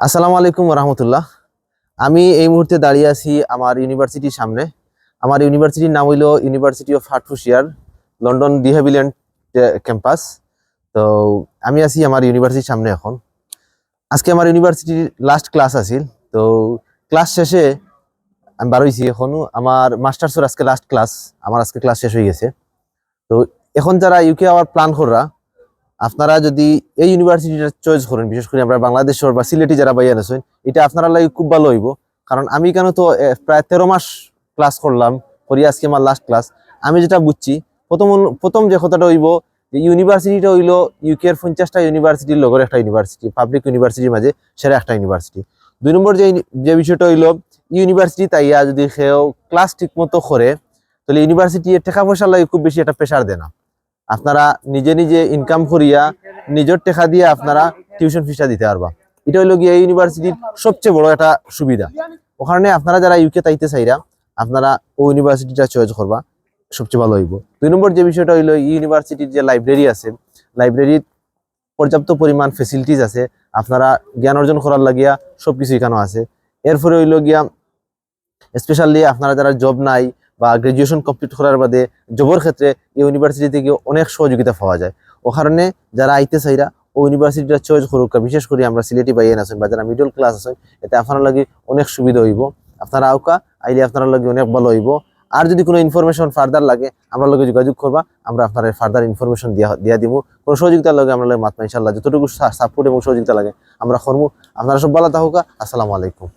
আসসালামু আলাইকুম রহমতুল্লাহ। আমি এই মুহূর্তে দাঁড়িয়ে আছি আমার ইউনিভার্সিটির সামনে। আমার ইউনিভার্সিটির নাম হইল university of Hertfordshire, London de Havilland campus. তো আমি আছি আমার ইউনিভার্সিটির সামনে এখন। আজকে আমার ইউনিভার্সিটির লাস্ট ক্লাস আছিল। তো ক্লাস শেষে আমি বারোইছি এখনো। আমার মাস্টার্সের আজকে লাস্ট ক্লাস, আমার আজকে ক্লাস শেষ হয়ে গেছে। তো এখন যারা ইউকে আওয়ার প্ল্যান করা, আপনারা যদি এই ইউনিভার্সিটিটা চয়েস করেন, বিশেষ করে আমরা বাংলাদেশের বা সিলেটি যারা বাইয়ান আছেন, এটা আপনারা লাগে খুব ভালো হইব। কারণ আমি কেন তো প্রায় 13 মাস ক্লাস করলাম, করি আজকে আমার লাস্ট ক্লাস। আমি যেটা বুঝছি, প্রথম যে কথাটা হইব যে ইউনিভার্সিটিটা হইল ইউকের 50টা ইউনিভার্সিটির লগর একটা ইউনিভার্সিটি, পাবলিক ইউনিভার্সিটির মাঝে সেরা একটা ইউনিভার্সিটি। 2 নম্বর যে বিষয়টা হইল, ইউনিভার্সিটি তাইয়া যদি সেও ক্লাস ঠিক মতো করে, তাহলে ইউনিভার্সিটি টাকা পয়সার লাগে খুব বেশি একটা প্রেশার দেয় না। আপনারা নিজে নিজে ইনকাম করিয়া নিজের টাকা দিয়ে আপনারা টিউশন ফিসটা দিতে পারবা। এটা হইল গিয়ে এই ইউনিভার্সিটির সবচেয়ে বড় একটা সুবিধা। ওখানে আপনারা যারা ইউকে তাইতে চাইরা, আপনারা ও ইউনিভার্সিটিটা চয়েস করবা, সবচেয়ে ভালো হইব। 2 নম্বর যে বিষয়টা হইলো, ইউনিভার্সিটির যে লাইব্রেরি আছে, লাইব্রেরির পর্যাপ্ত পরিমাণ ফেসিলিটিস আছে। আপনারা জ্ঞান অর্জন করার লাগিয়া সবকিছু এখানে আছে। এরপরে হইল গিয়া স্পেশালি আপনারা যারা জব নাই বা গ্রাজুয়েশন কমপ্লিট করার বাদে জবের ক্ষেত্রে এই ইউনিভার্সিটি থেকে অনেক সহযোগিতা পাওয়া যায়। ও কারণে যারা আইতে চাইরা ও ইউনিভার্সিটিটা চয়েস করুক, বিশেষ করে আমরা সিলেটি বাইয়েন আছেন বা যারা মিডল ক্লাস আছেন, এতে আপনার লাগে অনেক সুবিধা হইব। আপনারা আউকা আইলে আপনার লাগে অনেক ভালো হইব। আর যদি কোনো ইনফরমেশন ফার্দার লাগে, আমরা লগে যোগাযোগ করবা, আমরা আপনার ফার্দার ইনফরমেশন দিয়া দিব। কোনো সহযোগিতার লাগে আমরা লাগে মাত্রা ইনশাল্লাহ যতটুকু সাপোর্ট এবং সহযোগিতা লাগে আমরা করবো। আপনারা সব ভালো থাকুকা। আসসালামু আলাইকুম।